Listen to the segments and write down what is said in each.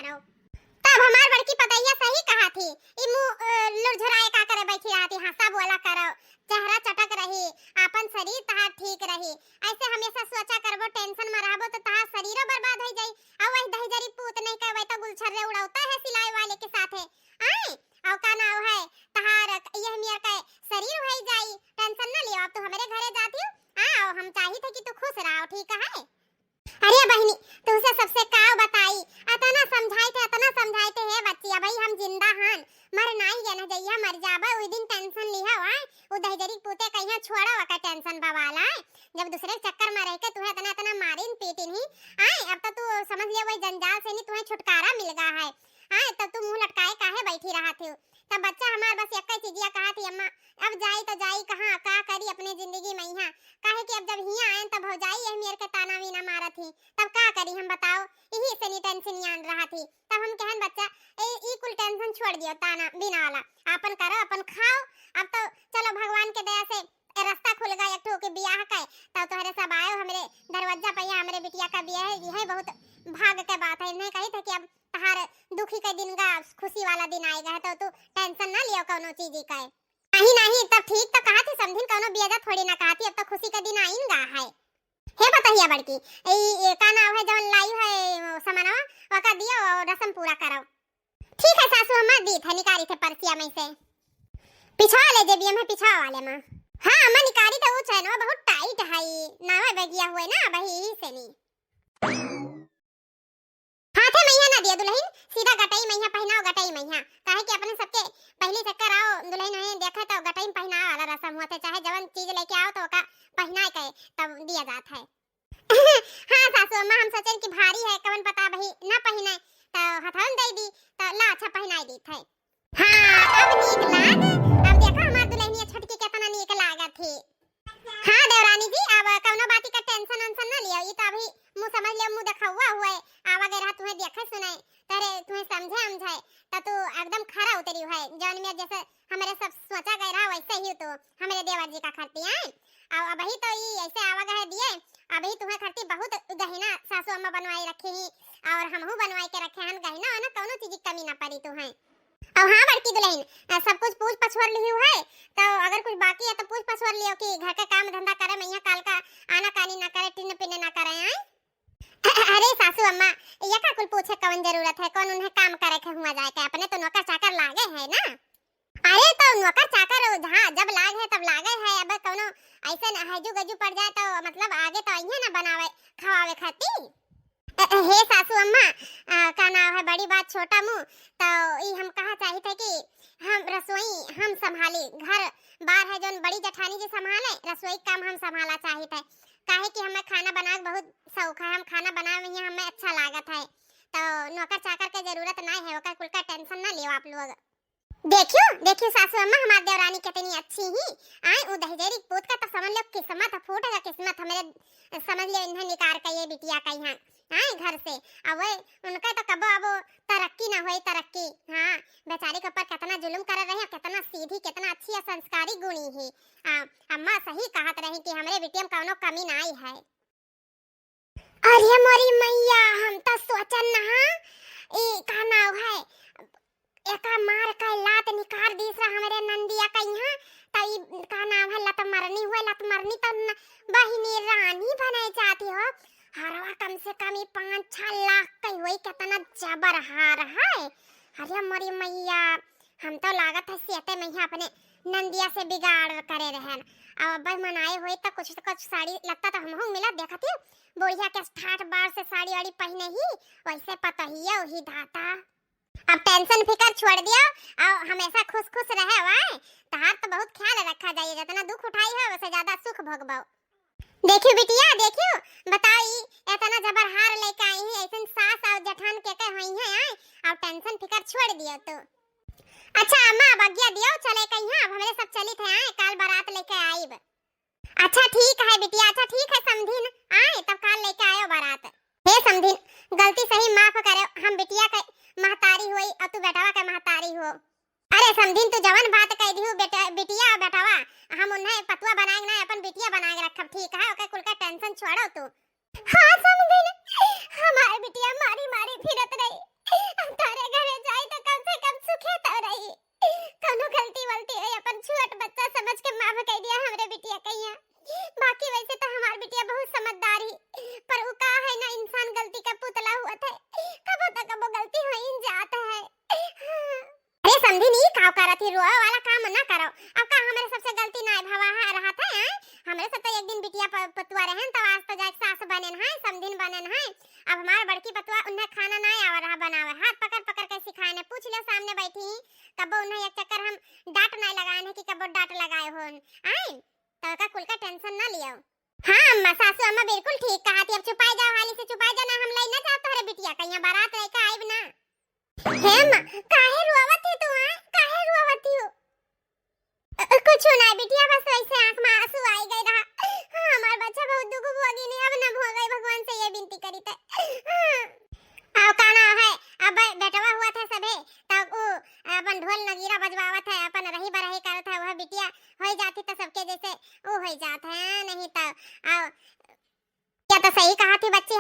करो। तब हमार बड़की पतैया सही कहा थी, ई मुंह लुरझुराए का करे बैठी रहती, हंसा बोला करो, चेहरा चटक रही, अपन शरीर तहार ठीक रही। ऐसे हमेशा सोचा करबो, टेंशन में रहबो तो तहार शरीर बर्बाद हो जाई। और वही दहजरी पूत नहीं कहवे तो गुलछर्रे उड़ाता है सिलाई वाले के साथे। आए और का नाव है तहार यह मियां का शरीर हो जाई, टेंशन ना लियो। अब तो हमारे घरे जाती हो, आओ, हम चाही थे कि तू खुश रहो, ठीक है। अरे बहनी तुझसे सबसे काव बताई, अतना समझाई थे हे बच्चिया, भाई हम जिंदा हन, मर नहीं जाना जइया मर जाबा, ओई दिन टेंशन लिहा है, ओ दहजरी पूते कहिया छोड़ा वका टेंशन बवाला है। जब दूसरे चक्कर में रह के तुहे तना मारिन पीटिन ही आए, अब तो तू समझ लियो वही जंजाल से नहीं तुहे छुटकारा मिल गया है। आए तब तू मुंह लटकाए काहे बैठी रहा थी। तब बच्चा हमार बस एक चीजिया कहा थी, अम्मा अब जाई तो जाई कहां, का करी अपने जिंदगी में यहाँ, काहे कि अब जब हिया आए तब हो जाई यह मेरे के ताना वीना मारा थी, तब का करी हम बताओ, यही से नहीं टेंशन यान रहा थी। तब हम कहन बच्चा ई कुल टेंशन छोड़ दियो, ताना बिना वाला अपन करो अपन खाओ। अब तो चलो भगवान के दया से रास्ता खुल गया एक ठो के बियाह का, तब तोहरे सब आए हमरे दरवाजा पे, हमरे बिटिया का बियाह है, यह बहुत भाग के बात है। नहीं कही थे कि अब तहार दुखी के दिन का खुशी वाला दिन आएगा है, तो तू टेंशन ना लियो कोनो चीज का। नहीं तब ठीक तो कहा थी, समझिन कोनो बियाह थोड़ी ना कहा थी, अब तो खुशी का दिन आइन गा है। हे बताइए बड़की ए का नाम है जवन लाई है समानवा वका दियो और रस्म पूरा करो। ठीक है सासू, हम दी थे निकारी थे परसिया में से पिछवा ले जे बियम है पिछवा वाले में। हां अम्मा निकारी तो वो चैनवा बहुत टाइट है, नावा बगिया हुए ना वही से नहीं हाथे मैया ना दिया दुल्हन, सीधा गटाई मैया पहनाओ, गटाई मैया काहे कि अपने सबके पहली चक्कर आओ दुल्हन है देखा तो गटाई पहना वाला रस्म होता, चाहे जवन चीज लेके आओ तो का पहना के तब दिया जाता है। हां सासू अम्मा हम सोचें कि भारी है कवन पता भाई ना पहने तो हथौन दे दी तो ला अच्छा पहनाई दी थे। हां अब नीक लाग, अब देखा हमार दुल्हनिया छटकी कितना नीक लागत थी। हां देवरानी जी अब कवनो बाती का टेंशन ना लियो, ई तो अभी मुंह समझ लियो, मुंह देखवा हुआ है, आवा गए रहा तुम्हें देखे सुने तेरे तुम्हें समझे तो तू एकदम खरा उतरी है, जौन में जैसे हमारे सब सोचा गए रहा वैसे ही तो हमारे देवर जी का खर्ती है। और अब ही तो ये ऐसे आवा गए दिए, अभी तुम्हें खर्ती बहुत गहना सासू अम्मा बनवाई रखी ही और हमहू बनवाई के रखे हन, गहना ना कोनो चीज की कमी ना पड़ी तू है। और हां बड़की दुल्हन सब कुछ पूछ पछोर ली है, तो अगर कुछ बाकी है तो पूछ पछोर लियो कि घर का काम धंधा करे मैया काल का आना कानी ना करे, टिन पिने ना करे आए। अरे सासू अम्मा ये का कुल पूछे कौन जरूरत है, कौन उन्हें काम करे के हुआ जाए के, अपने तो नौकर चाकर लागे है ना। अरे तो नौकर चाकर हां जब लाग है तब लागे है, अब कोनो ऐसे हजू गजू पड़ जाए तो मतलब आगे तो आइए ना बनावे खवावे खाती। हे सासू अम्मा का नाम है बड़ी बात छोटा मुंह, तो ई हम कहा चाही थे कि हम रसोई हम संभाली, घर बार है जोन बड़ी जठानी जी संभाले, रसोई काम हम संभाला चाही थे, काहे कि हमें खाना बनाए बहुत शौक है, हम खाना बनावे में हमें अच्छा लागत है, तो नौकर चाकर के जरूरत नहीं है, ओकर कुल का टेंशन ना लियो आप लोग। देखियो सासू अम्मा हमार देवरानी कितनी अच्छी ही आए, उ दहजेरी पूत का तो समझ लो किस्मत फूट है, किस्मत हमारे समझ लो इन्हें निकार का ये बिटिया का यहाँ आए घर से, अब उनका तो कबो अब तरक्की ना होई तरक्की। हां बेचारी के ऊपर कितना जुल्म कर रहे हैं, कितना सीधी कितना अच्छी है संस्कारी गुणी है। अम्मा सही कहत रही कि हमरे बिटिया में कोनो कमी ना आई है। अरे मोरी मैया हम तो सोचन ना ए का नाव है एका मार का लात निकाल दीस रहा हमारे नंदिया का यहाँ, तई का नाम है लत मरनी तो बहिनी रानी बने जाती हो, हरवा कम से कम 5-6 लाख का होई, कितना जबर हार है। अरे मोरी मैया हम तो लागत है सेते में अपने नंदिया से बिगाड़ करे रहन, अब बस मनाए हुए तो कुछ साड़ी लगता तो हमहू मिला देखती बुढ़िया के 60 बार से साड़ी वाड़ी पहने ही वैसे पता ही है वही धाता। अब टेंशन फिकर छोड़ दियो और हमेशा खुश रहे वाए, तहार तो बहुत ख्याल रखा जाए, जितना दुख उठाई है वैसे ज्यादा सुख भोगबो। देखियो बिटिया देखियो बताई इतना जबर हार लेके आई है, ऐसन सास और जठान के होई है आए और टेंशन फिकर छोड़ दियो तो। अच्छा अम्मा बगिया दियो चले कहीं, अब हमरे सब चली थे आए काल बारात लेके आईब। अच्छा ठीक है बिटिया, अच्छा ठीक है समझिन आए तब काल लेके आयो बारात। हे समझिन गलती सही माफ करो, हम बिटिया के महतारी होई और तू बेटावा के महतारी हो। अरे समझिन तू जवन बात कह दियो बिटिया और बेटावा हम उन्हें पतवा बनाएंगे ना अपन बिटिया बनाएंगे रखब, ठीक है ओके कुल का टेंशन छोड़ो तू। हां समझिन हमारी बिटिया मारी फिरत रही, समझी नहीं काव करत ही रोए वाला काम ना करो। अब का हमारे सबसे गलती ना भवा है रहा था हैं हमारे सब तो एक दिन बिटिया पतुआ रहन तो आज तो जाए सास बनेन है समधिन बनेन है। अब हमार बड़की पतुआ उन्हें खाना ना आवा रहा बनावे हाथ पकड़ पकड़ के सिखाए ने पूछ ले सामने बैठी कबो उन्हें एक चक्कर हम डांट नहीं लगाए हैं कि कबो डांट लगाए हो आई तो का कुल का टेंशन ना लियो। हां अम्मा सासू अम्मा बिल्कुल ठीक कहा थी। अब छुपाई जाओ हाली से छुपाई जाना हम ले ना जाओ तोरे बिटिया कहीं बारात रह के आइब ना। हे अम्मा काहे रोवत है तू काहे रोवत हो? कुछ ना बिटिया बस वैसे आंख में आंसू आई गए रहा। हां हमार बच्चा बहुत दुख भोगी नहीं अब ना भोगई भगवान से ये विनती करी थे। आओ काना है अब बेटवा हुआ था सबे तब वो अपन ढोल नगीरा बजवावत है अपन रही बरही करत है वह बिटिया हो जाती तो सबके जैसे वो हो जात है नहीं तो आओ क्या तो सही कहा थी बच्ची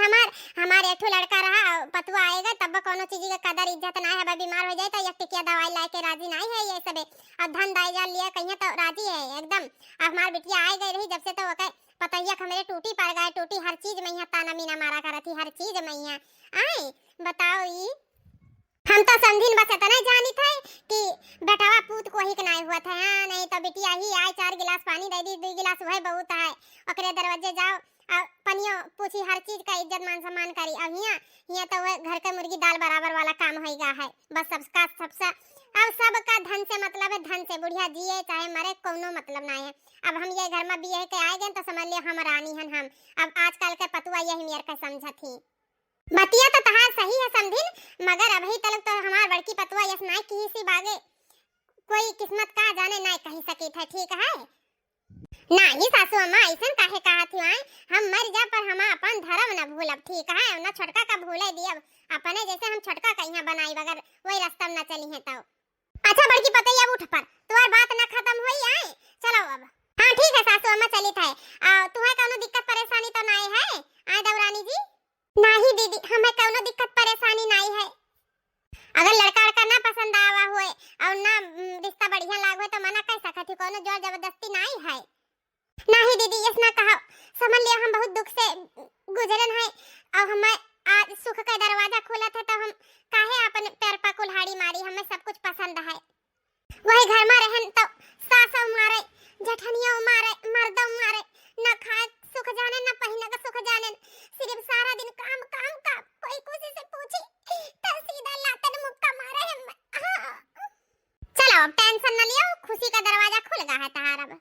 हमारे एक लड़का रहा पतुआ आएगा तब कोनो चीज का कदर इज्जत ना है। बीमार हो जाए तो एक टिकिया दवाई ला के राजी नहीं है ये सबे अब धन दाई जा लिया कहीं तो राजी है एकदम। अब हमार बिटिया आ गई रही जब से तो वके पतैया मेरे टूटी पड़ गए टूटी हर चीज में यहाँ ताना मीना मारा करती हर चीज में यहाँ आई बताओ ई हम तो समझिन बस इतना जानी थे कि बेटावा पूत को ही नहीं हुआ था। हाँ नहीं तो बिटिया ही आए 4 गिलास पानी दे दी 2 गिलास वही बहुत है ओकरे दरवाजे जाओ पनियो पूछी हर चीज का इज्जत मान सम्मान करी। अब यहाँ तो वह घर का मुर्गी दाल बराबर वाला काम होगा है बस सबका सबसे अब सबका धन से मतलब है धन से बुढ़िया जिए चाहे मरे कोनो मतलब ना है। अब हम ये घर में भी है के आए गए तो समझ लियो हम रानी हन हम अब आजकल के पतुआ यही मेर का समझत ही बतिया तो तहार सही है समझिन मगर अभी तक तो हमार बड़की पतुआ यस नाई की सी बागे कोई किस्मत का जाने नहीं कही सकी था ठीक है नहीं सासू अम्मा ऐसा काहे कहा थी हम मर जा पर हम अपन धर्म न भूलब ठीक है ना छोटका का भूले दियब अपने जैसे हम छोटका कहिया बनाई बगर वही रास्ता में न चली है तो अच्छा बड़की पतैया उठ पर तुम्हारी बात ना खत्म हुई है चलो अब हां ठीक है सासू अम्मा चली थे तुम्हें कोनो दिक्कत परेशानी तो नहीं है आए दवरानी जी? नहीं दीदी हमें कोनो दिक्कत परेशानी नहीं है। अगर लड़का लड़का ना पसंद आवा हुए और ना रिश्ता बढ़िया लागो तो मना कर सकत थी कोनो जोर जबरदस्ती नहीं है। नहीं दीदी यस ना कहो समझ लियो हम बहुत दुख से गुजरन है और हमें आज सुख का दरवाजा खोला था तो हम काहे अपन पैर पर कुल्हाड़ी मारी हमें सब कुछ पसंद है। वही घर में रहन तो सास मारे जठनिया मारे मर्द मारे न खाए सुख जाने न पहने का सुख जाने सिर्फ सारा दिन काम काम का कोई किसी से पूछी तो सीधा लातन मुक्का मारे हम। चलो अब टेंशन न लियो खुशी का दरवाजा खुल गया है तहार अब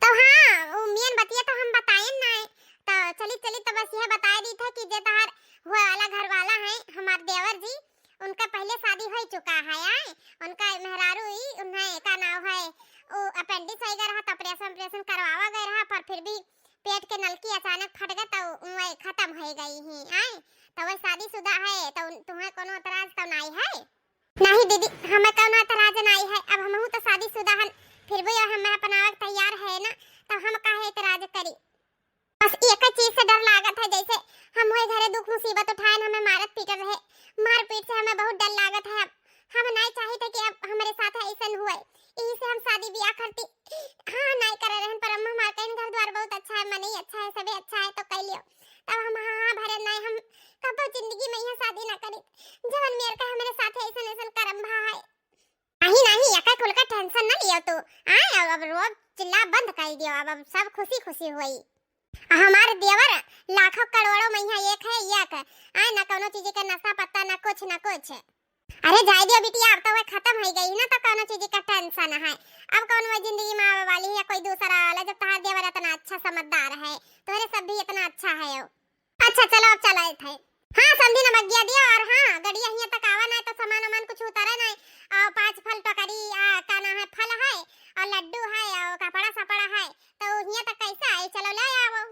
तो हाँ मेन बतिया तो हम बताएं ना तो चली तो बस यह बता दी था कि जे तहार वो वाला घर वाला है हमार देवर जी उनका पहले शादी हो चुका है उनका मेहरारू ही उन्हें का नाम है वो अपेंडिक्स हो गया रहा तो ऑपरेशन करवावा गया रहा पर फिर भी पेट के नलकी अचानक फट गया तो वो खत्म हो गई है आई तो वो शादीशुदा है तो तुम्हें कोनो एतराज तो नहीं है? नहीं दीदी हमें कोनो एतराज नहीं है अब हम तो शादीशुदा हन फिर भी हम अपनावे तैयार है ना तो हम काहे एतराज करी बस एक चीज से डर लागत है जैसे हम वही घरे दुख मुसीबत उठाए हमें मारत पीटत रहे मार पीट से हमें बहुत डर लागत है। अब हम नहीं चाहते कि अब हमारे साथ ऐसा हुए यही से हम शादी ब्याह करती हाँ नहीं करे रहन पर हम हमारे कहीं घर द्वार बहुत अच्छा है मनी अच्छा है सभी अच्छा है तो कह लियो तब हम हाँ भरे नहीं हम कब जिंदगी में यह शादी ना करी जवन मेरे का हमारे साथ ऐसा ऐसा करम भा है। नहीं नहीं एका कुल का टेंशन ना लियो तो आए अब रोब चिल्ला बंद कर दियो अब सब खुशी खुशी हुई। हमारे देवर लाखों करोड़ों में एक है एक आए ना कोनो चीज का नशा पत्ता ना कुछ अरे जाए दियो बिटिया अब तो वो खत्म हो गई ना तो कोनो चीज का टेंशन है अब कौन वो जिंदगी में आने वाली है कोई दूसरा वाला जब तहार देवर इतना अच्छा समझदार है तोरे सब भी इतना अच्छा है अच्छा चलो अब चला थे हाँ समझी ना मग्गिया दियो और हाँ गड़िया यहाँ तक आवा ना तो सामान वामान कुछ उतारे ना और 5 फल टोकरी का ना है फल है और लड्डू है और कपड़ा सपड़ा है तो यहाँ तक कैसा है चलो ले आओ।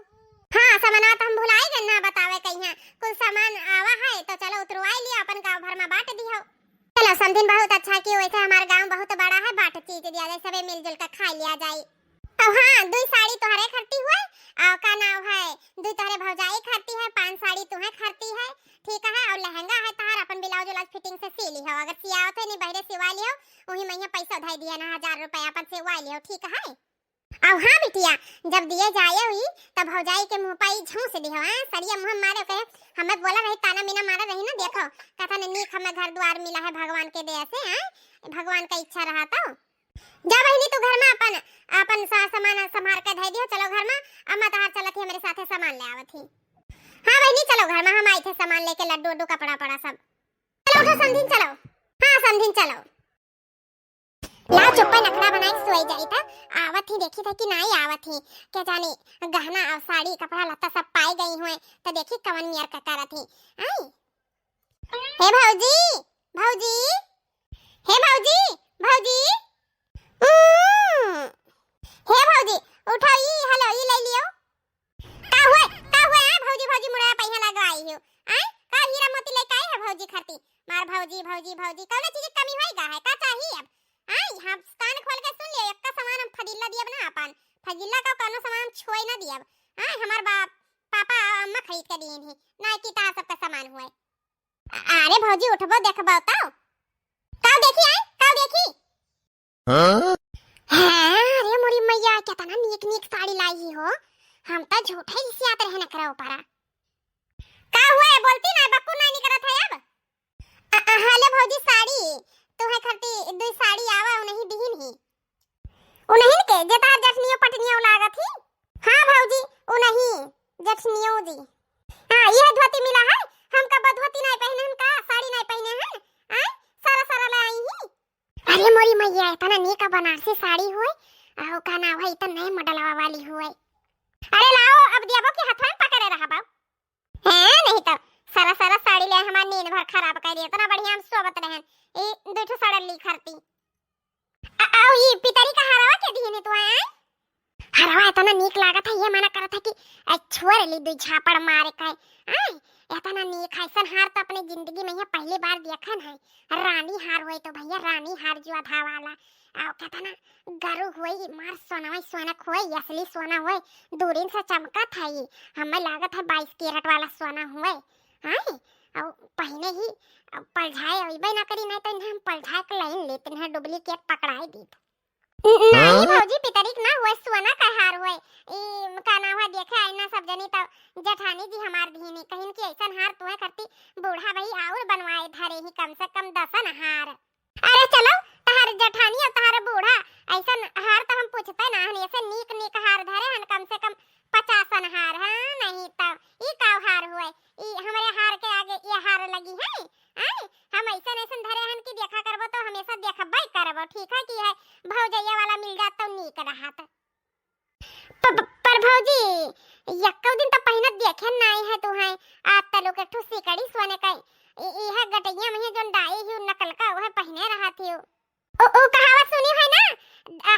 हाँ सामान तो हम भुलाए गए ना बतावे कहीं कुछ सामान आवा है तो चलो उतरवाई लियो अपन गांव भर में बांट दियो। चलो समझिन बहुत अच्छा कि वैसे हमारा गांव बहुत बड़ा है बांट चीज दिया जाए सबे मिलजुल कर खा लिया जाए। अब हाँ 2 साड़ी तुम्हारे खरीदी हुआ और का नाम है 2 तुम्हारे भौजाई खरीदी है 5 साड़ी तुम्हें खरीदी है ठीक है और लहंगा है तहार अपन ब्लाउज उलाउज फिटिंग से सी ली हो अगर सियाओ तो नहीं बहरे सिवा लियो वही मैं पैसा उधाई दिया ना 1000 रुपया अपन सिवा लियो ठीक है। अब हाँ बिटिया, जब दिए जाए हुई तब भौजाई के मुंह पाई झूस दी हो सरिया मुंह मारे कहे हमें बोला रही ताना मीना मारा रही ना, देखो कथा ने नीक हमें घर द्वार मिला है भगवान के दया से, हैं भगवान का इच्छा रहा तो जा बहनी तू घर में अपन अपन सामान संभाल के धै दियो, चलो घर में अम्मा तहार चलत ही मेरे साथे सामान ले आवत ही। हां बहनी चलो घर में, हम आई थे सामान लेके, लड्डू उड्डू कपड़ा पड़ा सब। चलो उठो समधिन चलो, हां समधिन चलो। ला चुप्पे नखरा बनाई सोई जाई था, आवत ही देखी था कि नहीं आवत ही, क्या जाने गहना और साड़ी कपड़ा लत्ता सब पाई गई हुए तो देखी कवन मियर का करत ही। आई हे भौजी, भौजी, हे भौजी, भौजी, हे भौजी उठो, ई हेलो ई ले लियो। का हुए भौजी, भौजी मुड़ा पहिया लगवाई हो, आई का हीरा मोती लेके आई है भौजी खाती, मार भौजी भौजी भौजी कौन चीज की कमी होई गा है, का चाहिए अब? आई हम कान खोल के सुन लियो, एक का सामान हम फजीला दियब ना, अपन फजीला का कोनो सामान छोई ना दियब। हां हमार बाप पापा अम्मा खरीद के दिए थी ना कि ता सब का सामान हुए। अरे भौजी उठबो देखबो ताओ ताओ देखी, आई ताओ देखी। हां अरे मोरी मैया कितना नीक नीक साड़ी लाई ही हो, हम तो झूठे ही सियात रहने करो पारा। का हुए बोलती ना, बक्कू नहीं करत है अब। हाले भौजी साड़ी तो है खरती दो साड़ी आवा उन्हीं दिहिन ही, उन्हीं के जतार जठनियो पटनियो लागत ही। हां भौजी उन्हीं जठनियो दी। हां यह धोती मिला है, हम का बधोती नहीं पहने, हम का साड़ी नहीं पहने हैं, आई सारा सारा ले आई ही। अरे मोरी मैया इतना नीक बनारसी साड़ी होए, आओ का ना भाई इतना नए मॉडलवा वाली होए। अरे लाओ अब दियाबो कि हाथ में पकड़े रहा बाऊ, हैं नहीं तो सारा सारा साड़ी ले हमार नींद भर खराब कर दिया, इतना बढ़िया हम सोवत रहन ए दो ठो साड़ी ली खरती। आओ ये पितरी का हरवा के दिए ने तो आए, हरवा इतना नीक लागत है, ये मना करत है कि छोड़ ली दो झापड़ मारे का, आई इतना नीक है सन हार तो अपने जिंदगी में ये पहली बार देखन है। रानी हार होए तो भैया रानी हार जो आधा वाला, आओ कहता ना गरु होई मार सोना सोना खोई असली सोना होए, दूरिन से चमकत है, ये हमें लागत है 22 कैरेट वाला सोना हुए। हां और पहले ही पलझाए अइबे ना करी, नहीं तो हम पलझा के लाइन लेते हैं, डुप्लीकेट पकड़ाई दी नहीं भौजी पितरिक ना हुए सोना का हार हुए, ई का ना हुआ देखे आईना सब जनी तो जेठानी जी हमार धीनी कहिन कि ऐसन हार तोहे करती बूढ़ा भाई और बनवाए धरे ही कम से कम 10 हार। अरे चलो तहार जेठानी और तहार बूढ़ा ऐसन हार तो हम पूछते ना हन, ऐसे नीक नीक हार धरे हन कम से कम 50 हार। हां नहीं तो ई का हार हुए, ई हमारे हार के आगे ये हार लगी है। आई हम ऐसा ऐसा धरे हन कि देखा करबो तो हमेशा देखबे करबो, ठीक है कि है भौजैया वाला मिल जात तो नीक रहत। पर भौजी यक्को दिन तो पहिनत देखे नहीं है तू है, आज तलो के ठुसी कड़ी सोने का ई है गटैया में जोन दाई ही नकल का वह पहने रहा थी। ओ कहावत सुनी है ना,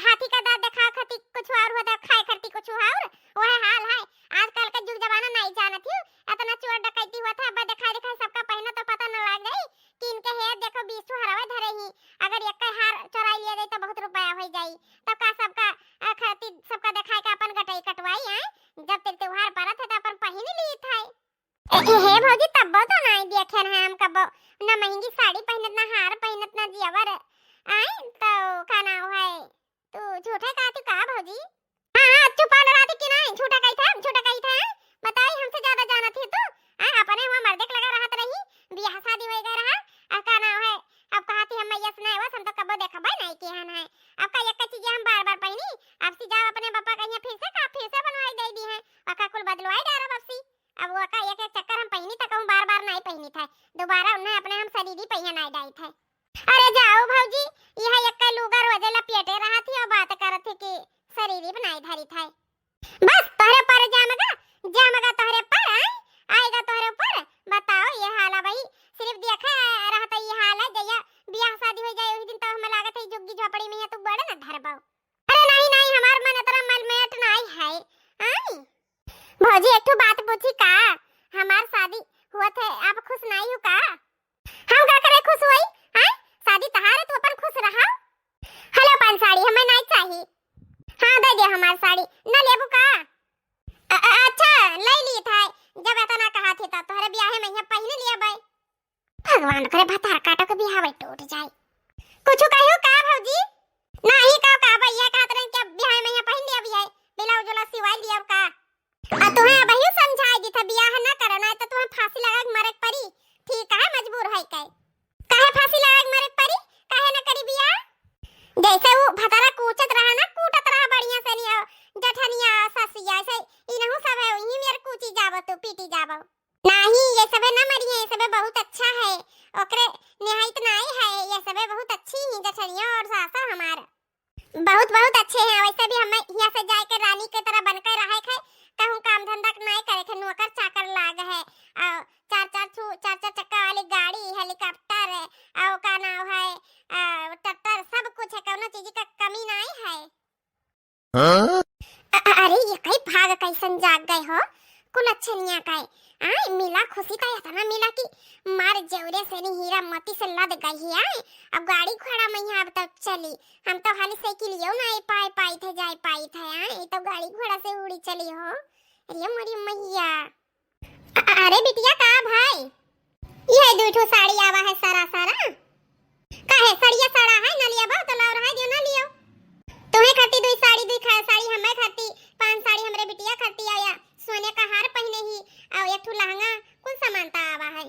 हाथी का दांत देखा खती कुछ और होता खाए खती कुछ और, वह हाल है आजकल का युग जमाना नहीं जानत ही, इतना चोर डकैती हुआ था, अब दिखाई दिखाई सबका पहना तो पता न लग गई कि इनके है देखो 20 हरवा धरे ही, अगर एक हार चुरा लिया गई तो बहुत रुपया हो जाई, तब का सबका खती सबका दिखाई का अपन गटई कटवाई है, जब तेरे त्योहार परत है तो अपन पहन ली था। हे भौजी तब तो नहीं देखे हैं हम कब ना महंगी साड़ी पहनत ना हार पहनत ना जेवर, आई तो का ना है तू झूठे कहती का भौजी? हां चुप रहती कि नहीं, झूठा कही था झूठा कही था, बताई हमसे ज्यादा जाना थी तू, अपने वहां मर्दे लगा रहत रही, बियाह शादी हो गई रहा, अब का ना है अब कहती हम यस नहीं हुआ हम तो कब देखबे नहीं कि हन है, अब का एक चीज हम बार बार पहनी, अब से जाओ अपने पापा कहिया फिर से बनवाई दे दी है, अका कुल बदलवाई डारा बप्सी, अब वो का एक चक्कर हम पहनी तक हम बार बार नहीं पहनी था, दोबारा उन्हें अपने हम शरीरी पहिया नहीं डाई थे। अरे जाओ भौजी यह एक का लुगा रोजे लपेटे रहा थी और बात करत थी कि शरीरी बनाई धरी था, बस तोहरे पर जामगा तोहरे पर आएगा तोहरे ऊपर। बताओ ये हाल है भाई, सिर्फ देखा रहता ये हाल है, जया बियाह शादी हो जाए उस दिन तो हमें लागत है जुग्गी झोपड़ी में है तू बड़े ना धरबाओ। अरे नहीं हमार मन इतना मलमेट नहीं है। आई भौजी एक तो बात पूछी का, हमार शादी हुआ थे आप खुश नहीं हो का? हम का करे खुश हुई, हां शादी तहार तू अपन खुश रहा। हेलो पान साड़ी हमें नहीं चाहिए, हां दे दे हमार साड़ी ना लेबू का? अच्छा ले ली था, जब इतना कहा थी तो तोहरे ब्याह में यहाँ पहने लिया भाई, भगवान करे भतार काटो के ब्याह टूट जाए। कुछ कहियो का भौजी? नहीं का भैया कहत रहे कि ब्याह में यहाँ पहन लिया भी है, सिवाय लिया का तुम्हें अब ही समझाई दी था बियाह ना करो ना तो तुम्हें फांसी लगा के मरे पड़ी। ठीक है मजबूर है काहे फांसी लगा के मरे पड़ी काहे ना करी बियाह। जैसे वो भतारा कूचत रहा ना कूटत रहा बढ़िया से नहीं जठनिया ससिया ऐसे इनहु सब है वही मेरे कूची जावो तो पीटी जावो नहीं ये सब ना मरी है ये सब बहुत अच्छा है ओकरे निहायत नहीं है ये सब बहुत अच्छी ही जठनिया और सासा हमारा बहुत बहुत अच्छे हैं। वैसे भी हमें यहाँ से जाके रानी के तरह बनकर रहे थे कहूँ काम धंधा नहीं करे थे नौकर चाकर लाग है चार चक्का वाली गाड़ी हेलीकॉप्टर है और का नाम है ट्रैक्टर सब कुछ है कोनो चीज का कमी नहीं है। अरे ये कई भाग कैसन जाग गए हो कुल अच्छे निया का मिला खुशी का इतना मिला कि मार जौरे से नहीं हीरा मोती से लद गई है। अब गाड़ी घोड़ा में यहाँ अब तक चली हम तो हाली साइकिल यो नहीं पाई थे जाए पाई थे ये तो गाड़ी घोड़ा से उड़ी चली हो। अरे मोरी मैया अरे बिटिया का भाई ये दूठो साड़ी आवा है सारा काहे सड़िया सड़ा है न लिया तो लाव रहा है जो ना लियो तुम्हें खाती दुई साड़ी हमें खाती 5 साड़ी हमरे बिटिया खाती आया सोने का हार पहने ही और एक ठो लहंगा कुल समानता आवा है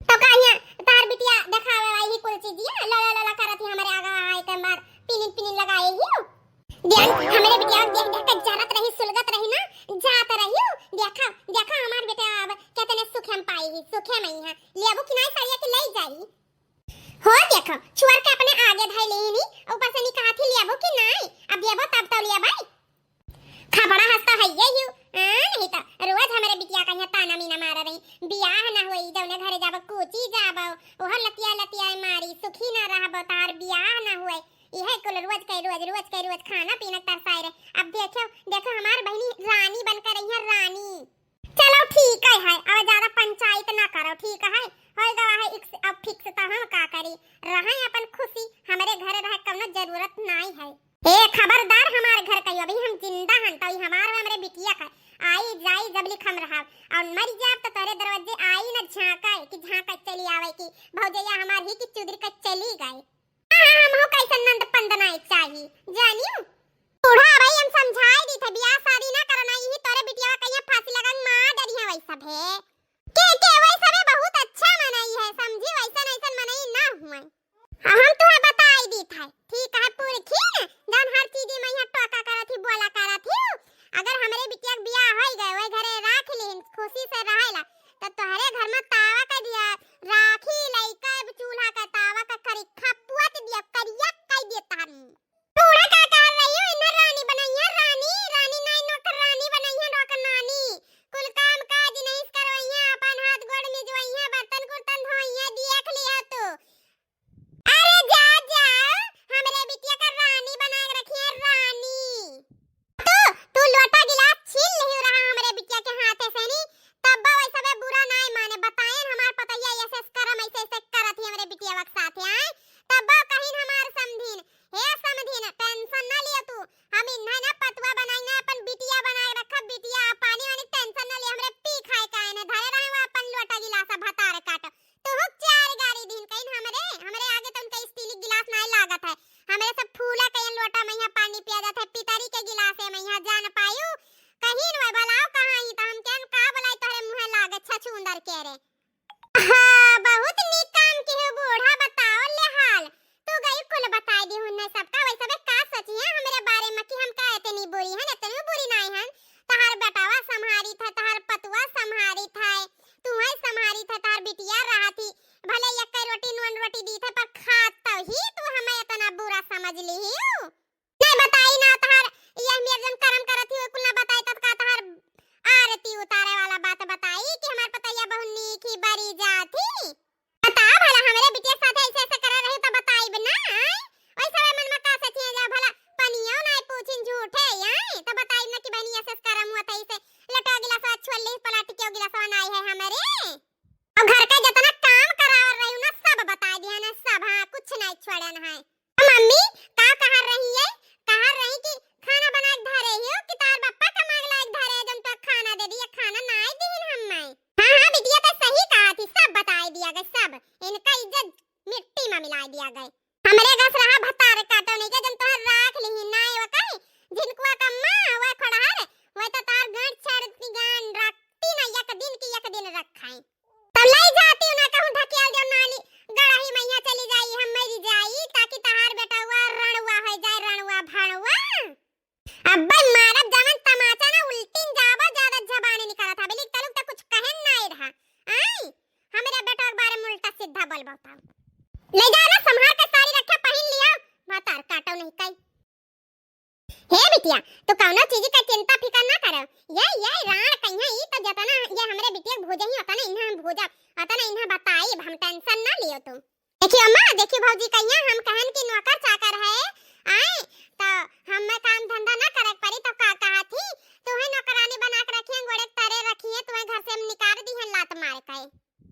तो काहिया तार बिटिया दिखावे आई ही कुल चीज ला ला ला करत ही हमरे आगा आए के बार पिनिन लगाए ही ध्यान हमरे बिटिया देख देख के जारत रही सुलगत रही ना जात रही देखा हमार बेटा अब कितने सुख हम पाई ही सुखे में यहां लेबो कि नहीं साड़िया के ले जाई हो देखो छुआर के अपने आगे धाई लेनी ऊपर से निकाह थी लेबो कि नहीं अब लेबो तब तो लिया भाई खबड़ा हंसता है ये यू नहीं तो रोज हमारे बिटिया का यहाँ ताना मीना मार रही बियाह ना होई जौने घरे जाबो कोची जाबो ओह लतिया मारी सुखी ना रहबो तार बियाह ना होए यह कुल रोज के रोज खाना पीना तरसाए रे। अब देखो हमार बहनी रानी बनकर रही है रानी। चलो ठीक है अब ज्यादा पंचायत ना करो ठीक है होएगा है अब फिक्स तो हम का करी रहे अपन खुशी हमारे घर रह कोनो जरूरत नहीं है। ए खबरदार हमारे घर कहियो अभी हम जिंदा हन तो हमारे बिटिया का आई जाई जब लिखम रहा और मर जाब तो तेरे दरवाजे आई न झांकाए कि झांका चली आवे कि भौजैया हमार ही कि चुदरी का चली गई हम हो कैसन नंद पंदनाई चाहिए जानियो बूढ़ा भाई हम समझाई दी थे बियाह शादी ना करना यही तोरे बिटिया कहिया फांसी लगान मार डरी है वैसा भे के वैसा भी बहुत अच्छा मनाई है समझी वैसा मनाई ना हुआ हम तुम्हें बताई दी था ठीक है पुरखी न जान हर चीज में यहाँ टोका करत ही बोला करत ही अगर हमरे बिटिया के बियाह होई गए ओए घरे राख लेन खुशी से रहेला तो तोहरे घर में तावा का दिया राखी लइका चूल्हा का तावा का करिखा पुआत दिया करिया कई देता हम पूरा का कर रही हो इधर रानी बनाई है रानी नहीं नौकर रानी बनाई है नौकर नानी कुल काम काज नहीं करवाई है अपन हाथ गोड़ में जोई है बर्तन कुर्तन धोई है देख लिया तो अरे जा हमरे बिटिया का रानी बना के रखी है रानी तू लोटा गिलास छीन नहीं रहा हमरे बिटिया के हाथ से नहीं तब वैसा बे बुरा नहीं माने बताएं हमार पतैया ऐसे करम ऐसे करत ही हमरे बिटिया के साथ है तब कहीं हमार समझीन हे समझीन टेंशन ना लियो तू हम इन्हा ना पतवा बनाई ना अपन बिटिया बना के रखा बिटिया पानी वाली टेंशन ना ले हमरे पी खाए काहे ने धरे रहे अपन लोटा गिलास भतार काट तो हो 4 गाड़ी दिन कहीं हमरे आगे तो उनका स्टील गिलास नहीं लागत है हमरे सब फूला कहीं लोटा में यहाँ पानी पिया जाता है पितरी के गिलास है मैं यहाँ जान पायू कहीं न बलाओ कहां ही तो हम केन का बलाई तोरे मुंह लागे छछुंदर के रे हां बहुत नीक काम के हो बूढ़ा बताओ ले हाल तू गई कुल बताई दी हुन्ने सबका वैसे बे का सच है हमरे बारे में कि हम का इतनी बुरी है इतनी बुरी नहीं है तहार बेटावा संहारी था तहार पतुआ संहारी था तू है संहारी था तार बिटिया रहा थी भले एक रोटी नून रोटी दी थे पर खाता ही तू हमें इतना बुरा समझ ली नहीं बताई ना तहार ये मेर जन कर्म करत ही कुल ना बताई तब का तहार आरती उतारे वाला बात बताई कि हमार पतैया बहुत नीक ही बड़ी जाती बता भला हमरे बिटिया साथ ऐसे कर रही तो बताई बना ओइसा मन में का सच है जा भला पनियो नहीं पूछिन झूठे आई तो बताई ना कि बहनी ऐसे करम हुआ था इसे लटा गिलास छोले पलाटी के गिलास बनाई है हमरे और घर का जितना काम कराव रही ना सब बता दिया ना सब हां कुछ नहीं छोड़न है मम्मी का कह रही है कह रही कि खाना बना के धरे हो कि तार पापा का मांगला एक धरे जम तो खाना दे दिया खाना नहीं दीन हम मैं हां बिटिया तो सही कहा थी सब बताई दिया गए सब इनका इज्जत मिट्टी में मिला दिया गए हमरे गस रहा भतार काटो नहीं के जम तो राख ली नहीं वो कहे जिनको का मां वो खड़ा है वही तो तार गांठ छाड़ती गान रखती ना एक दिन रखाई तब ले जाती ना कहूं ढकेल दो नाली गड़ही मैया चली जाई हम मरी जाई ताकि तहार बेटा हुआ रणुआ हो जाए रणुआ भाणुआ अब्बे मारब जवन तमाचा ना उल्टीन जाबो ज्यादा जबानी निकला था बेली तलुक तो कुछ कहन नहीं रहा आई हमरे बेटा के बारे में उल्टा सीधा बोल बताओ ले जा ना संभाल के साड़ी रखे पहन लिया भातार काटो नहीं कई हे बिटिया तो कौनो चीज का चिंता फिकर ना करो ये राण कहिया ई तो जतना ये हमरे बिटिया भोजे ही होता ना इन्हा हम भोजा होता ना इन्हा बताई हम टेंशन ना लियो तुम देखियो अम्मा देखियो भौजी कहिया हम कहन की नौकर चाकर है आए तो हम काम धंधा ना करे पड़ी तो का कहा थी तुम्हें नौकरानी बना के रखिए गोड़े तरे रखिए तुम्हें घर से निकाल दी है लात मार के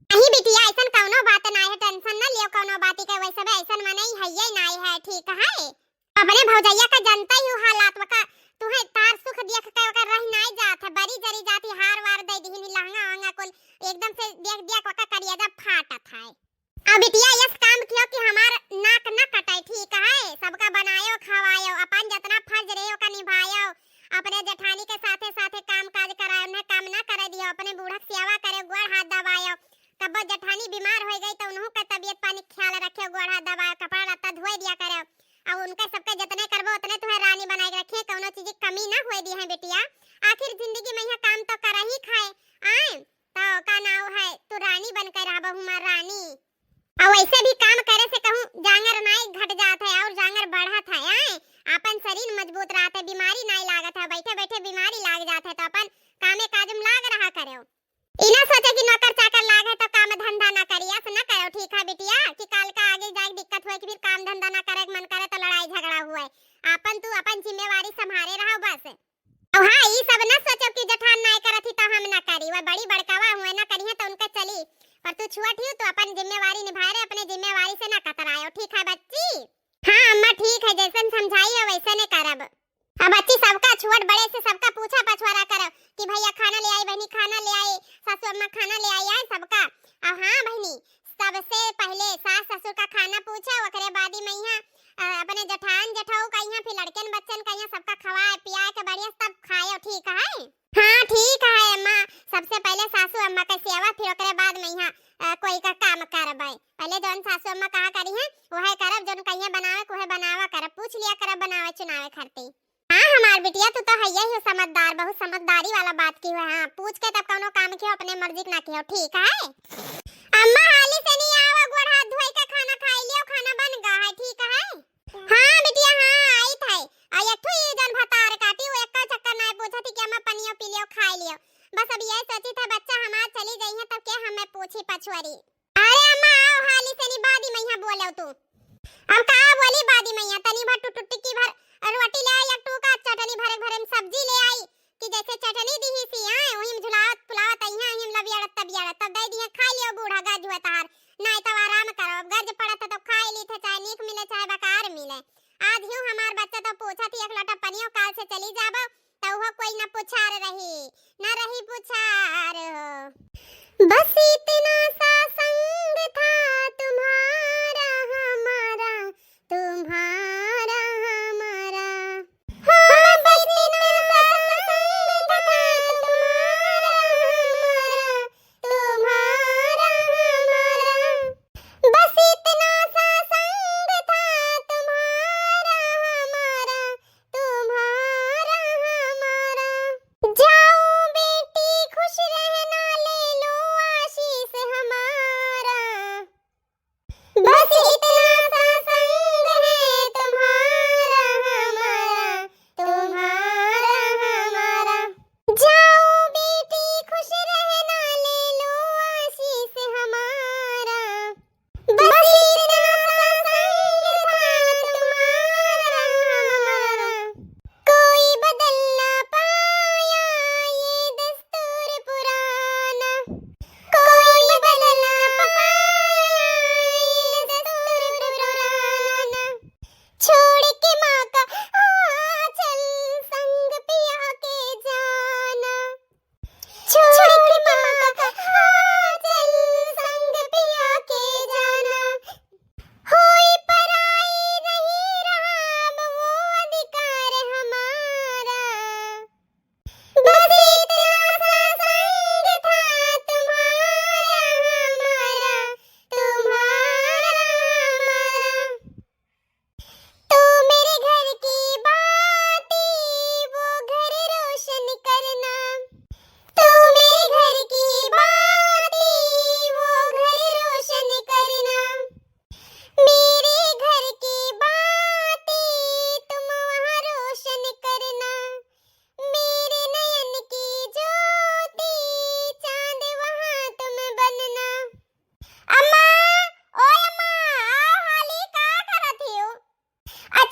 नहीं बिटिया ऐसन कौनो बात ना है टेंशन ना लियो कौनो बात के वैसे ऐसन मने ही है ना है ठीक है अपने भौजैया का जनता ही हालात वका तुहे तार सुख देख के वका रह नहीं जात है बड़ी जरी जाती हार वार दे दिहिनी लहंगा वंगा कुल एकदम से देख देख वका करियाजा फाटत है अब बिटिया यस काम कियो कि हमार नाक न कटाई ठीक है सबका बनायो खवायो अपन जितना फर्ज रहे का निभायो अपने जेठानी के साथे साथे काम काज करायो उन्हें काम ना करे दियो अपने बूढ़ा सेवा करे गोड़ हाथ दबायो कब जेठानी बीमार हो गई तो उन्हों का तबीयत पानी ख्याल रखे गोड़ हाथ दबायो कपड़ा लत्ता धोई दिया करे अब उनका सबका जितने करबो उतने तुम्हें रानी बना के रखे कौनो चीज की कमी ना होए दी है बिटिया आखिर जिंदगी में यह काम तो कर ही खाए आए तो का नाव है तू रानी बनकर रहबो हमार रानी और वैसे भी काम करे से कहूं जांगर नहीं घट जात है और जांगर बढ़त है आए अपन शरीर मजबूत रहत है बीमारी नहीं लागत है बैठे बैठे बीमारी लाग जात है तो अपन कामे काजम लाग रहा करो इना सोचे कि नौकर चाकर लागे तो काम धंधा ना करिया ना करो ठीक है बिटिया कि काल का आगे जाके दिक्कत होए कि फिर काम धंधा ना करे मन करे तो लड़ाई झगड़ा हुए अपन तू अपन जिम्मेवारी संभाले रहो बस अब हां ई सब ना सोचो कि जेठान नहीं करत ही तो हम ना करी वो बड़ी बड़कावा हुए ना करिए तो उनका चली पर तू छुआ ठीक तो अपन जिम्मेवारी निभा रहे अपने जिम्मेवारी से ना कतरायो ठीक है बच्ची हां अम्मा ठीक है जैसन समझाई है वैसे ने करब अब बच्ची सबका छुअट बड़े से सबका पूछा पछवाड़ा करो कि भैया खाना ले आई बहनी खाना ले आई सासू अम्मा खाना ले आई है सबका अब हां बहनी सबसे पहले सास ससुर का खाना पूछा ओकरे बाद ही मैया अपने जेठान जेठाऊ का यहाँ फिर लड़कन बच्चन का यहाँ सबका खवाए पियाए के बढ़िया सब खायो ठीक है हां ठीक है अम्मा सबसे पहले सासू अम्मा का सेवा फिर ओकरे बाद मैया कोई का काम करबै पहले जोन सासू अम्मा कहा करी है वह करब जोन कहिए बनावे कोहे बनावा करब पूछ लिया करब बनावे चुनावे खरती हां हमार बिटिया तू तो है ही समझदार बहुत समझदारी वाला बात की है हां पूछ के तब कोनो काम कियो अपने मर्जी ना कियो ठीक है अम्मा हाली से नहीं आवा गोड़ हाथ धोई के खाना खाई लियो खाना बन गया है ठीक है हां बिटिया हां आई थे आ एकठो ये जन भतार काटी वो एक चक्कर ना पूछा थी कि अम्मा पनियो पी लियो खाई लियो बस अब ये सोची था बच्चा हमार चली गई है तब के हमें पूछी पछुआरी अरे अम्मा आओ हाली से नहीं बादी मैया बोलो तू हम का बोली बादी मैया तनी भर टुटकी भर रोटी ले आई एक टूका चटनी भरे भरे में सब्जी ले आई कि जैसे चटनी दी ही सी आए वही में झुलावत फुलावत अइहा हिम लबियाड़ तब दे दिए खा लियो बूढ़ा गज हुए तार नहीं तो आराम करो गज पड़त तो खाई ली थे चाहे नीक मिले चाहे बेकार मिले आज यूं हमार बच्चा तो पूछा थी एक लोटा पनियो काल से चली जाबो तो वो कोई ना पुछार रही पुछार बस इतना सा संग था तुम्हारा हमारा तुम्हारा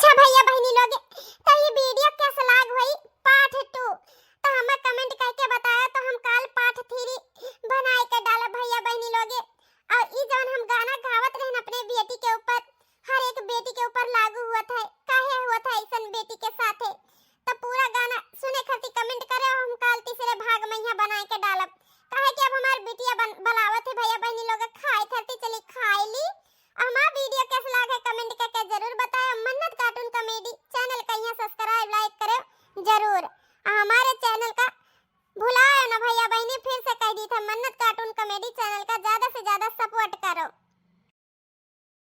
अच्छा भैया बहनी लोग